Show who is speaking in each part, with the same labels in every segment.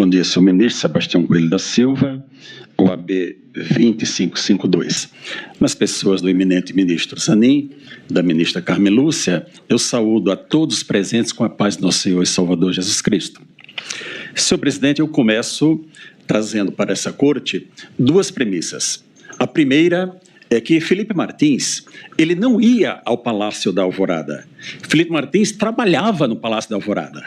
Speaker 1: Bom dia, senhor ministro. Sebastião Coelho da Silva, OAB 2552. Nas pessoas do eminente ministro Zanin, da ministra Carmen Lúcia, eu saúdo a todos os presentes com a paz do nosso Senhor e Salvador Jesus Cristo. Senhor presidente, eu começo trazendo para essa corte duas premissas. A primeira é que Felipe Martins, ele não ia ao Palácio da Alvorada. Felipe Martins trabalhava no Palácio da Alvorada.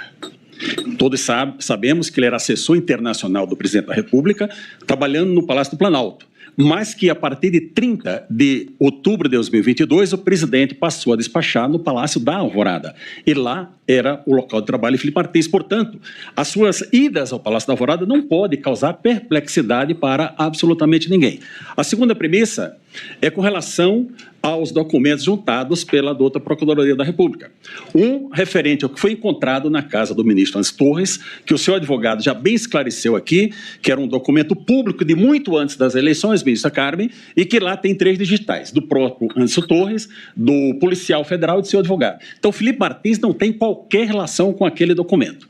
Speaker 1: Todos sabemos que ele era assessor internacional do presidente da República, trabalhando no Palácio do Planalto, mas que a partir de 30 de outubro de 2022, o presidente passou a despachar no Palácio da Alvorada. E lá era o local de trabalho de Felipe Martins. Portanto, as suas idas ao Palácio da Alvorada não podem causar perplexidade para absolutamente ninguém. A segunda premissa é com relação aos documentos juntados pela douta Procuradoria da República. Um referente ao que foi encontrado na casa do ministro Anderson Torres, que o senhor advogado já bem esclareceu aqui, que era um documento público de muito antes das eleições, ministra Carmen, e que lá tem 3 digitais, do próprio Anderson Torres, do policial federal e do seu advogado. Então, Felipe Martins não tem qualquer relação com aquele documento.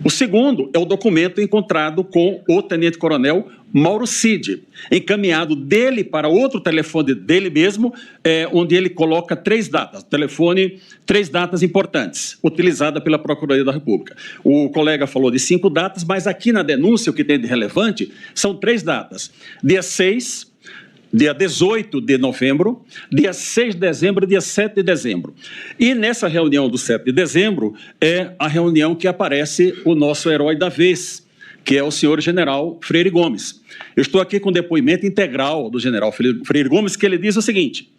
Speaker 1: O segundo é o documento encontrado com o tenente-coronel Mauro Cid, encaminhado dele para outro telefone dele mesmo, onde ele coloca 3 datas, telefone, 3 datas importantes, utilizada pela Procuradoria da República. O colega falou de 5 datas, mas aqui na denúncia o que tem de relevante são 3 datas. Dia 6, dia 18 de novembro, dia 6 de dezembro e dia 7 de dezembro. E nessa reunião do 7 de dezembro é a reunião que aparece o nosso herói da vez, que é o senhor general Freire Gomes. Eu estou aqui com o depoimento integral do general Freire Gomes, que ele diz o seguinte: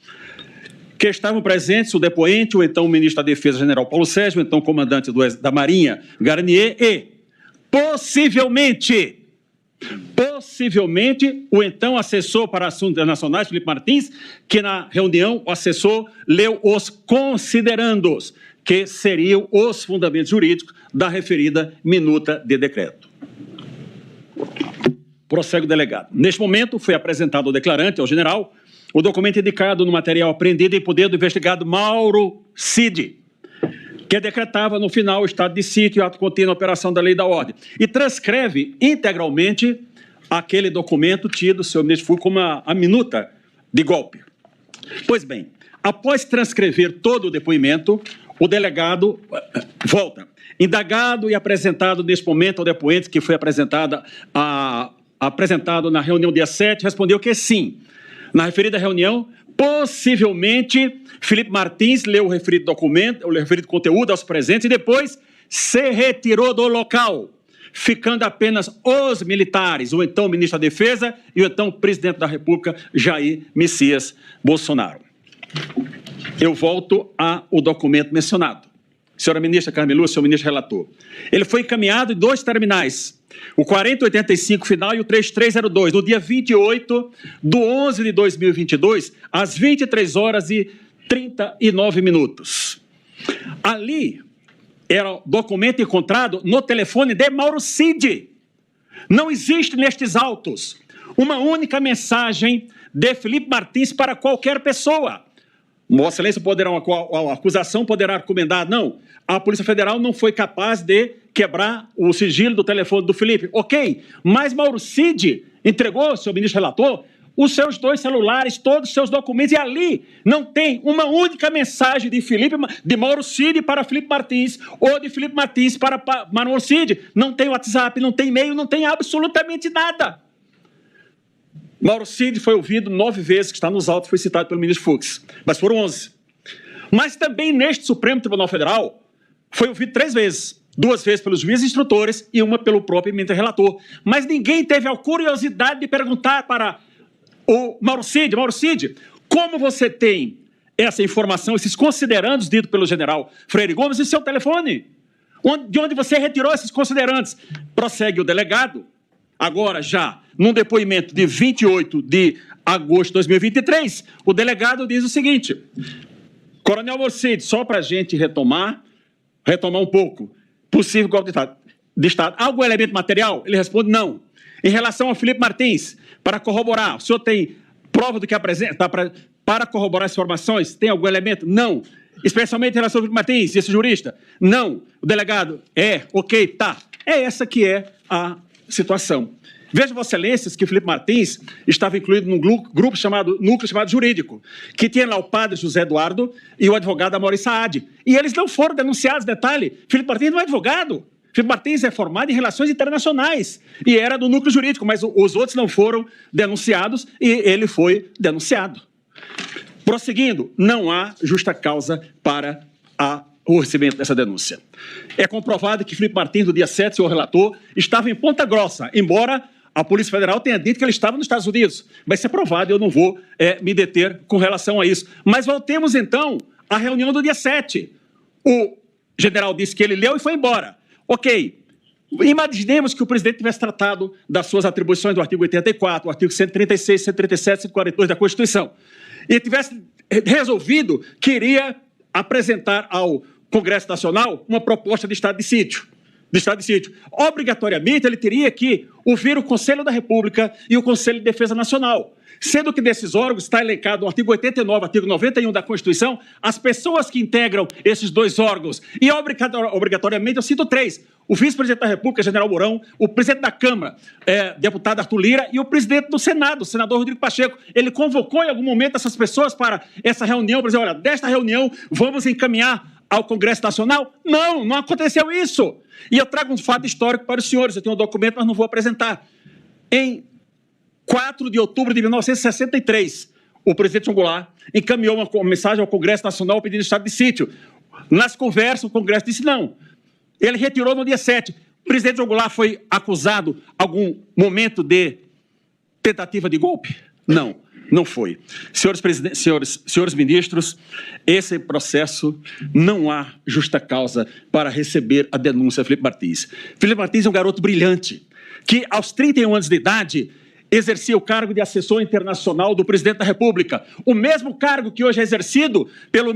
Speaker 1: que estavam presentes o depoente, o então ministro da Defesa, general Paulo Sérgio, o então comandante da Marinha, Garnier, e, possivelmente, o então assessor para assuntos internacionais, Felipe Martins, que na reunião o assessor leu os considerandos, que seriam os fundamentos jurídicos da referida minuta de decreto. Prossegue o delegado. Neste momento, foi apresentado ao declarante, ao general, o documento indicado no material apreendido em poder do investigado Mauro Cid, que decretava no final o estado de sítio e ato contínuo a operação da lei e da ordem, e transcreve integralmente aquele documento tido, senhor ministro Fux, como a minuta de golpe. Pois bem, após transcrever todo o depoimento, o delegado volta. Indagado e apresentado neste momento ao depoente, que foi apresentado na reunião dia 7, respondeu que sim. Na referida reunião, possivelmente, Felipe Martins leu o referido documento, o referido conteúdo aos presentes e depois se retirou do local, ficando apenas os militares, o então ministro da Defesa e o então presidente da República, Jair Messias Bolsonaro. Eu volto ao documento mencionado. Senhora ministra Carmen Lúcia, senhor ministro relator. Ele foi encaminhado em 2 terminais, o 4085 final e o 3302, no dia 28 de 11 de 2022, às 23 horas e 39 minutos. Ali era o documento encontrado no telefone de Mauro Cid. Não existe nestes autos uma única mensagem de Felipe Martins para qualquer pessoa. Vossa Excelência a acusação poderá argumentar, não, a Polícia Federal não foi capaz de quebrar o sigilo do telefone do Felipe. Ok, mas Mauro Cid entregou, senhor ministro relator, os seus 2 celulares, todos os seus documentos, e ali não tem uma única mensagem de Mauro Cid para Felipe Martins, ou de Felipe Martins para Mauro Cid. Não tem WhatsApp, não tem e-mail, não tem absolutamente nada. Mauro Cid foi ouvido 9 vezes, que está nos autos, foi citado pelo ministro Fux, mas foram 11. Mas também neste Supremo Tribunal Federal foi ouvido 3 vezes, 2 vezes pelos juízes instrutores e uma pelo próprio eminente relator. Mas ninguém teve a curiosidade de perguntar para o Mauro Cid, como você tem essa informação, esses considerandos ditos pelo general Freire Gomes em seu telefone? De onde você retirou esses considerandos? Prossegue o delegado. Agora, já num depoimento de 28 de agosto de 2023, o delegado diz o seguinte: Coronel Mauro Cid, só para a gente retomar um pouco, possível golpe de Estado. Algum elemento material? Ele responde não. Em relação ao Felipe Martins, para corroborar, o senhor tem prova do que apresenta para corroborar as informações? Tem algum elemento? Não. Especialmente em relação ao Felipe Martins, esse jurista? Não. O delegado, ok, tá. É essa que é a situação. Veja, Vossa Excelências, que Felipe Martins estava incluído num núcleo chamado jurídico, que tinha lá o padre José Eduardo e o advogado Amaury Saad. E eles não foram denunciados, detalhe, Felipe Martins não é advogado. Felipe Martins é formado em relações internacionais e era do núcleo jurídico, mas os outros não foram denunciados e ele foi denunciado. Prosseguindo, não há justa causa para o recebimento dessa denúncia. É comprovado que Felipe Martins, no dia 7, senhor relator, estava em Ponta Grossa, embora a Polícia Federal tenha dito que ele estava nos Estados Unidos. Vai ser provado, eu não vou me deter com relação a isso. Mas voltemos, então, à reunião do dia 7. O general disse que ele leu e foi embora. Ok. Imaginemos que o presidente tivesse tratado das suas atribuições do artigo 84, do artigo 136, 137, 142 da Constituição, e tivesse resolvido que iria apresentar ao Congresso Nacional uma proposta de estado de sítio. Obrigatoriamente, ele teria que ouvir o Conselho da República e o Conselho de Defesa Nacional, sendo que desses órgãos está elencado no artigo 89, artigo 91 da Constituição, as pessoas que integram esses dois órgãos. E obrigatoriamente, eu cito três: o vice-presidente da República, general Mourão, o presidente da Câmara, deputado Arthur Lira, e o presidente do Senado, o senador Rodrigo Pacheco. Ele convocou em algum momento essas pessoas para essa reunião, para dizer, olha, desta reunião vamos encaminhar ao Congresso Nacional? Não, não aconteceu isso. E eu trago um fato histórico para os senhores, eu tenho um documento, mas não vou apresentar. Em 4 de outubro de 1963, o presidente João Goulart encaminhou uma mensagem ao Congresso Nacional pedindo estado de sítio. Nas conversas, o Congresso disse não. Ele retirou no dia 7. O presidente João Goulart foi acusado em algum momento de tentativa de golpe? Não, não foi. Senhores ministros, esse processo não há justa causa para receber a denúncia de Felipe Martins. Felipe Martins é um garoto brilhante, que aos 31 anos de idade exercia o cargo de assessor internacional do presidente da República, o mesmo cargo que hoje é exercido pelo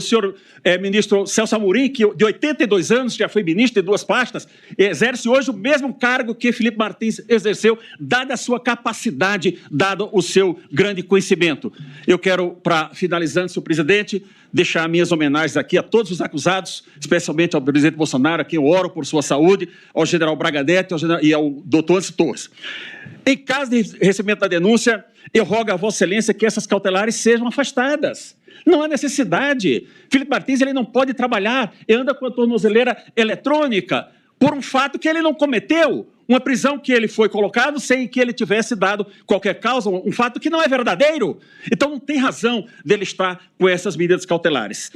Speaker 1: senhor ministro Celso Amorim, que de 82 anos já foi ministro de 2 pastas, exerce hoje o mesmo cargo que Felipe Martins exerceu, dada a sua capacidade, dado o seu grande conhecimento. Eu quero, para finalizando, senhor presidente, deixar minhas homenagens aqui a todos os acusados, especialmente ao presidente Bolsonaro, a quem eu oro por sua saúde, ao general Braga Neto e ao doutor Anderson Torres. Em caso de recebimento da denúncia, eu rogo a Vossa Excelência que essas cautelares sejam afastadas. Não há necessidade. Felipe Martins ele não pode trabalhar, ele anda com a tornozeleira eletrônica por um fato que ele não cometeu, uma prisão que ele foi colocado sem que ele tivesse dado qualquer causa, um fato que não é verdadeiro. Então não tem razão dele estar com essas medidas cautelares.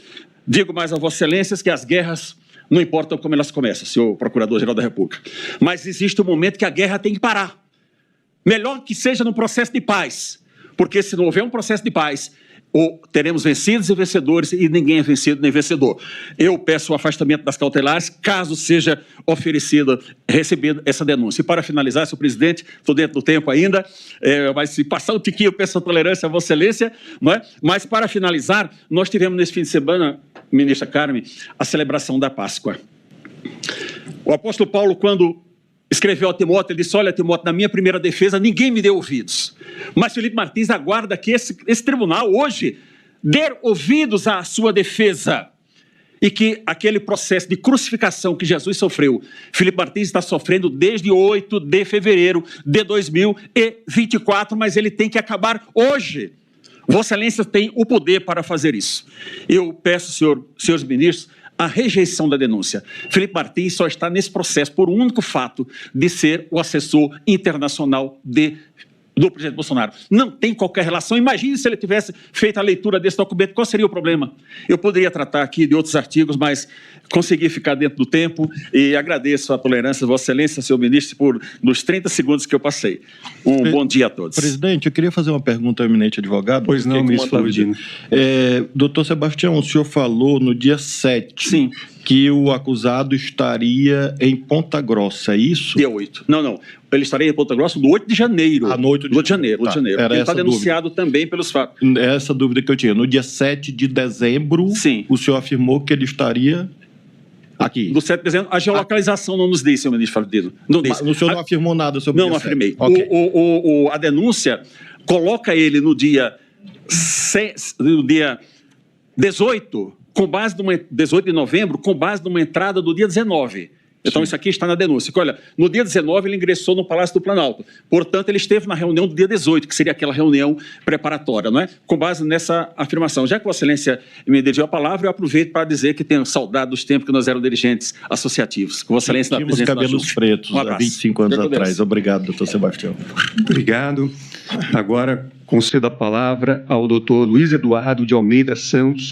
Speaker 1: Digo mais a Vossa Excelências que as guerras não importam como elas começam, senhor Procurador-Geral da República, mas existe um momento que a guerra tem que parar. Melhor que seja num processo de paz, porque se não houver um processo de paz, teremos vencidos e vencedores e ninguém é vencido nem vencedor. Eu peço o afastamento das cautelares, caso seja recebida essa denúncia. E para finalizar, senhor presidente, estou dentro do tempo ainda, mas se passar um tiquinho, eu peço a tolerância a Vossa Excelência, não é? Mas para finalizar, nós tivemos nesse fim de semana, ministra Carmen, a celebração da Páscoa. O apóstolo Paulo, quando escreveu a Timóteo, ele disse, olha, Timóteo, na minha primeira defesa, ninguém me deu ouvidos. Mas Felipe Martins aguarda que esse tribunal, hoje, dê ouvidos à sua defesa. E que aquele processo de crucificação que Jesus sofreu, Felipe Martins está sofrendo desde 8 de fevereiro de 2024, mas ele tem que acabar hoje. Vossa Excelência tem o poder para fazer isso. Eu peço, senhores ministros, a rejeição da denúncia. Felipe Martins só está nesse processo por um único fato de ser o assessor internacional do presidente Bolsonaro. Não tem qualquer relação. Imagine se ele tivesse feito a leitura desse documento, qual seria o problema? Eu poderia tratar aqui de outros artigos, mas consegui ficar dentro do tempo e agradeço a tolerância de Vossa Excelência, senhor ministro, nos 30 segundos que eu passei. Bom dia a todos.
Speaker 2: Presidente, eu queria fazer uma pergunta ao eminente advogado.
Speaker 3: Pois não, ministro Flávio.
Speaker 2: Doutor Sebastião, o senhor falou no dia 7.
Speaker 1: Sim.
Speaker 2: Que o acusado estaria em Ponta Grossa, é isso?
Speaker 1: Dia 8. Não. Ele estaria em Ponta Grossa no 8 de janeiro.
Speaker 2: No 8 de janeiro.
Speaker 1: Tá. Ele está denunciado também pelos fatos.
Speaker 2: Essa dúvida que eu tinha. No dia 7 de dezembro, sim, o senhor afirmou que ele estaria aqui.
Speaker 1: Do 7 de dezembro, a geolocalização não nos diz, senhor ministro Flávio. Não disse.
Speaker 2: O senhor não afirmou nada sobre isso?
Speaker 1: Não afirmei.
Speaker 2: Okay.
Speaker 1: A denúncia coloca ele no dia 18, com base numa 18 de novembro, com base numa entrada do dia 19. Então, isso aqui está na denúncia. Olha, no dia 19 ele ingressou no Palácio do Planalto. Portanto, ele esteve na reunião do dia 18, que seria aquela reunião preparatória, não é? Com base nessa afirmação. Já que Vossa Excelência me dirigiu a palavra, eu aproveito para dizer que tenho saudade dos tempos que nós éramos dirigentes associativos. Com Vossa Excelência,
Speaker 2: tínhamos cabelos pretos há 25 anos atrás. Obrigado, doutor Sebastião.
Speaker 3: Obrigado. Agora, concedo a palavra ao doutor Luiz Eduardo de Almeida Santos.